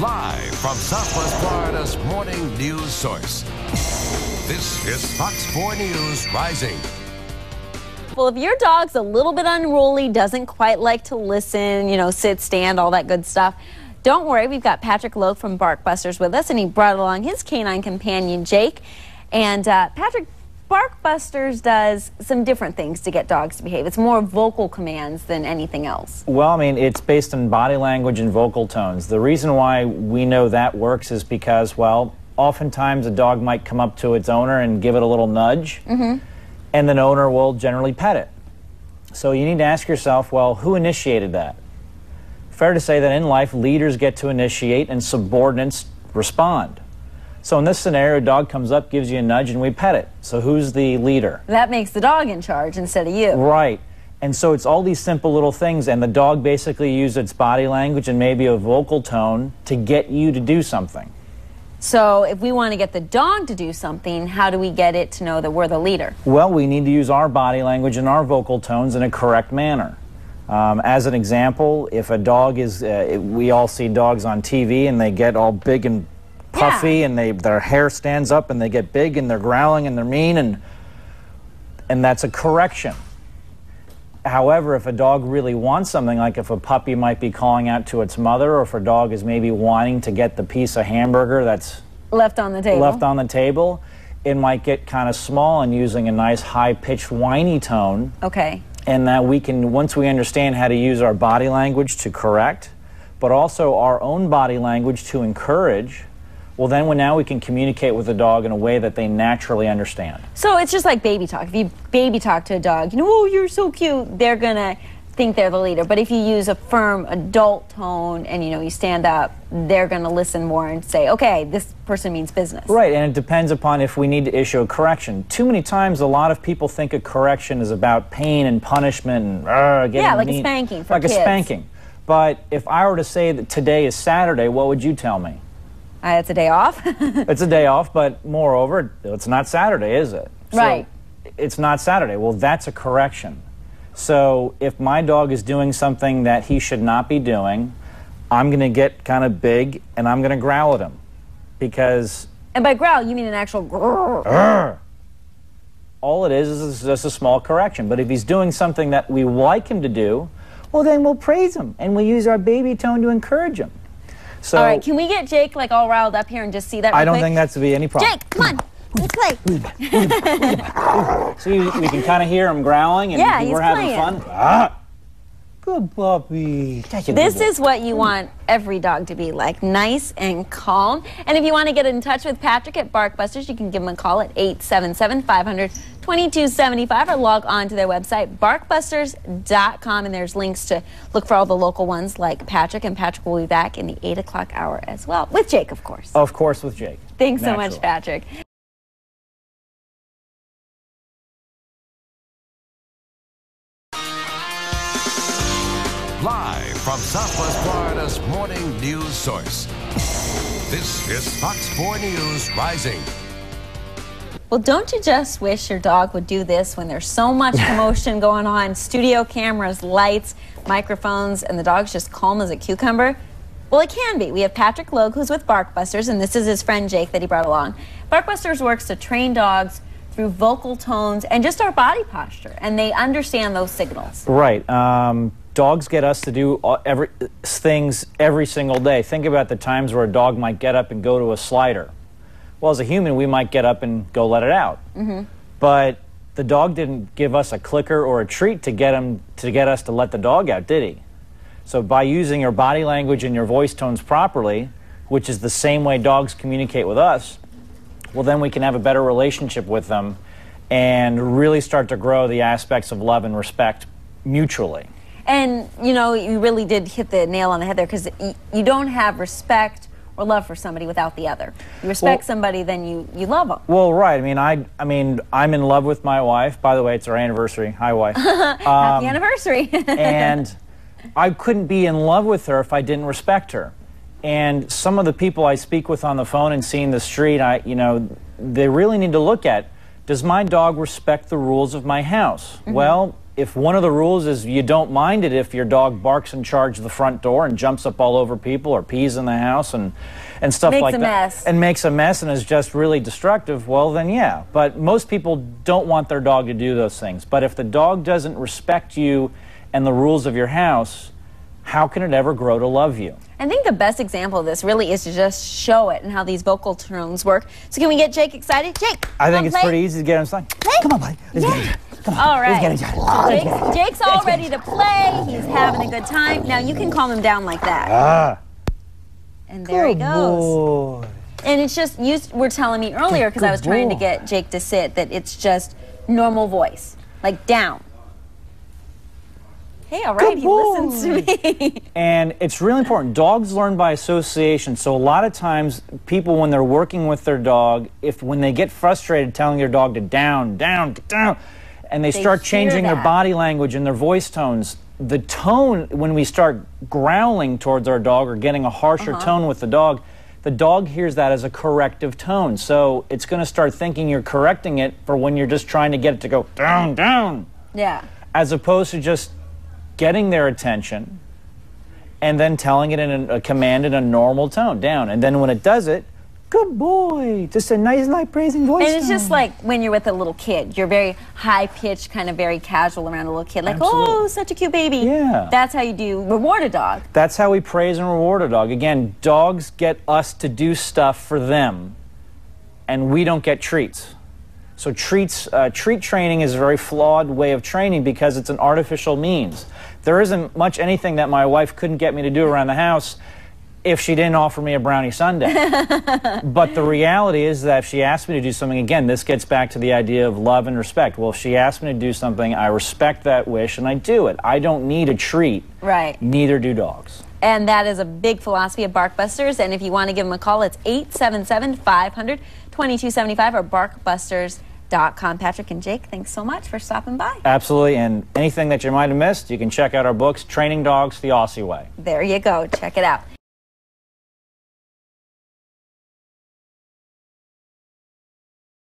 Live from Southwest Florida's morning news source. This is Fox 4 News Rising. Well, if your dog's a little bit unruly, doesn't quite like to listen, sit, stand, all that good stuff, don't worry. We've got Patrick Logue from Barkbusters with us, and he brought along his canine companion, Jake. And Patrick, Barkbusters does some different things to get dogs to behave. It's more vocal commands than anything else. Well, I mean, it's based on body language and vocal tones. The reason why we know that works is because, well, oftentimes a dog might come up to its owner and give it a little nudge, and the owner will generally pet it. So you need to ask yourself, well, who initiated that? Fair to say that in life, leaders get to initiate and subordinates respond. So in this scenario, a dog comes up, gives you a nudge, and we pet it. So who's the leader? That makes the dog in charge instead of you. Right. And so it's all these simple little things, and the dog basically uses its body language and maybe a vocal tone to get you to do something. So if we want to get the dog to do something, how do we get it to know that we're the leader? Well, we need to use our body language and our vocal tones in a correct manner. As an example, if a dog is, we all see dogs on TV and they get all big and puffy, and their hair stands up and they get big and they're growling and they're mean, and that's a correction. However, if a dog really wants something, like if a puppy might be calling out to its mother, or if a dog is maybe wanting to get the piece of hamburger that's left on the table, it might get kind of small and using a nice high-pitched whiny tone. Okay. And that we can, once we understand how to use our body language to correct, but also our own body language to encourage, well, then now we can communicate with the dog in a way that they naturally understand. So it's just like baby talk. If you baby talk to a dog, oh, you're so cute, they're going to think they're the leader. But if you use a firm adult tone and, you stand up, they're going to listen more and say, okay, this person means business. Right, and it depends upon if we need to issue a correction. Too many times, a lot of people think a correction is about pain and punishment and getting like mean. a spanking for like kids. Like a spanking. But if I were to say that today is Saturday, what would you tell me? It's a day off. It's a day off, but moreover, it's not Saturday, is it? Right. So it's not Saturday. Well, that's a correction. So if my dog is doing something that he should not be doing, I'm going to get kind of big and I'm going to growl at him. Because... And by growl, you mean an actual grrr. All it is just a small correction. But if he's doing something that we like him to do, well, then we'll praise him and we'll use our baby tone to encourage him. So, all right, can we get Jake all riled up here and just see that real I don't quick? think that's to be any problem. Jake, come on, let's play. See, we can kind of hear him growling, and we're having fun. Ah, good puppy. This is what you want every dog to be like, nice and calm. And if you want to get in touch with Patrick at Barkbusters, you can give him a call at 877-500-2275 or log on to their website, barkbusters.com, and there's links to look for all the local ones like Patrick, and Patrick will be back in the 8 o'clock hour as well, with Jake, of course. Of course, with Jake. Thanks so much, Patrick. Live from Southwest Florida's morning news source. This is Fox 4 News Rising. Well, don't you just wish your dog would do this when there's so much commotion going on, studio cameras, lights, microphones, and the dog's just calm as a cucumber? Well, it can be. We have Patrick Logue, who's with Barkbusters, and this is his friend Jake that he brought along. Barkbusters works to train dogs through vocal tones and just our body posture, and they understand those signals. Right. Dogs get us to do things every single day. Think about the times where a dog might get up and go to a slider. Well, as a human, we might get up and go let it out. But the dog didn't give us a clicker or a treat to get us to let the dog out, did he? So by using your body language and your voice tones properly, which is the same way dogs communicate with us, well, then we can have a better relationship with them and really start to grow the aspects of love and respect mutually. And, you really did hit the nail on the head there, because you don't have respect or love for somebody without the other. You respect somebody, then you love them. Well, right. I mean, I'm in love with my wife. By the way, it's our anniversary. Hi, wife. Happy anniversary. And I couldn't be in love with her if I didn't respect her. And some of the people I speak with on the phone and see in the street, they really need to look at, does my dog respect the rules of my house? Well, if one of the rules is you don't mind it if your dog barks and charges the front door and jumps up all over people or pees in the house and stuff like that. Mess. And makes a mess and is just really destructive, well then yeah. But most people don't want their dog to do those things. But if the dog doesn't respect you and the rules of your house, how can it ever grow to love you? I think the best example of this really is to just show it and how these vocal tones work. So can we get Jake excited? Jake, I think it's pretty easy to get him started. Come on, buddy. Let's get it. Come on. All right. Let's get it. Jake's all ready to play. He's having a good time. Now you can calm him down like that. And there he goes. Boy. And it's just, you were telling me earlier, because I was trying to get Jake to sit, that it's just normal voice, like down. Hey, all right, he listens to me. And it's really important. Dogs learn by association. So a lot of times, people, when they're working with their dog, when they get frustrated telling their dog to down, down, down, and they start changing their body language and their voice tones, the tone, when we start growling towards our dog or getting a harsher tone with the dog hears that as a corrective tone. So it's going to start thinking you're correcting it for when you're just trying to get it to go down, down. Yeah. As opposed to just getting their attention and then telling it in a command in a normal tone, down. And then when it does it, good boy, just a nice, light, praising voice. And it's just like when you're with a little kid, you're very high-pitched, kind of very casual around a little kid, like, oh, such a cute baby. Yeah. That's how you do reward a dog. That's how we praise and reward a dog. Again, dogs get us to do stuff for them, and we don't get treats. So treat training is a very flawed way of training because it's an artificial means. There isn't much anything that my wife couldn't get me to do around the house if she didn't offer me a brownie sundae. But the reality is that if she asked me to do something, again, this gets back to the idea of love and respect. Well, if she asked me to do something, I respect that wish and I do it. I don't need a treat. Right. Neither do dogs. And that is a big philosophy of BarkBusters. And if you want to give them a call, it's 877-500-2275 or barkbusters.com. Patrick and Jake, thanks so much for stopping by. Absolutely. And anything that you might have missed, you can check out our books, Training Dogs the Aussie Way. There you go. Check it out.